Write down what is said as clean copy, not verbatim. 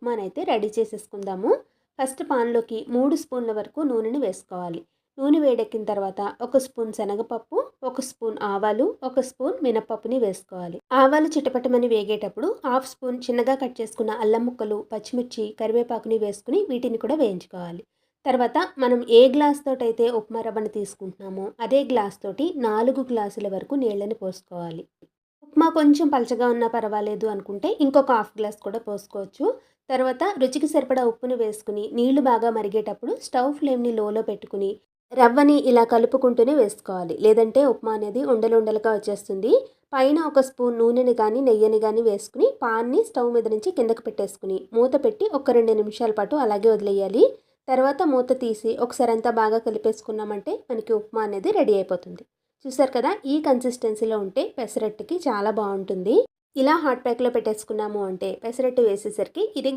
ఉప్మానైతే ready చేసేసుకుందాము. First పాన్లోకి 3 స్పూన్ల వరకు నూనెని వేసుకోవాలి. నూనె వేడెక్కిన తర్వాత 1 స్పూన్ శనగపప్పు, 1 స్పూన్ ఆవాలు, 1 స్పూన్ మినపప్పుని వేసుకోవాలి. ఆవాలు చిటపటమని వేగేటప్పుడు 1/2 స్పూన్ చిన్నగా కట్ చేసుకున్న అల్లం ముక్కలు, పచ్చిమిర్చి, కరివేపాకుని వేసుకుని వీటిని కూడా వేయించుకోవాలి. తర్వాత మనం ఏ గ్లాస్ తోటైతే ఉప్మా రవ్వని తీసుకుంటున్నామో అదే గ్లాస్ తోటి 4 గ్లాసుల వరకు నీళ్ళని పోసుకోవాలి. ఉప్మా కొంచెం పలచగా ఉన్నా పర్వాలేదు అనుకుంటే ఇంకొక హాఫ్ గ్లాస్ కూడా పోసుకోవచ్చు. తర్వాత రుచికి సరిపడా ఉప్పుని వేసుకుని నీళ్లు బాగా మరిగేటప్పుడు స్టవ్ ఫ్లేమ్ని లోలో పెట్టుకుని రవ్వని ఇలా కలుపుకుంటూనే వేసుకోవాలి. లేదంటే ఉప్మా అనేది ఉండలుండలుగా వచ్చేస్తుంది. పైన 1 స్పూన్ నూనెని కానీ నెయ్యిని కానీ వేసుకుని పాన్ని స్టవ్ మీద నుంచి కిందకి పెట్టేసుకుని మూత పెట్టి ఒక 2 నిమిషాల పాటు అలాగే వదిలేయాలి. తర్వాత మూత తీసి ఒకసారి అంతా బాగా కలిపేసుకున్నామంటే మనకి ఉప్మా అనేది రెడీ అయిపోతుంది. చూసారు కదా, ఈ కన్సిస్టెన్సీలో ఉంటే పెసరట్టుకి చాలా బాగుంటుంది. ఇలా హాట్ ప్యాక్లో పెట్టేసుకున్నాము అంటే పెసరట్టు వేసేసరికి ఇది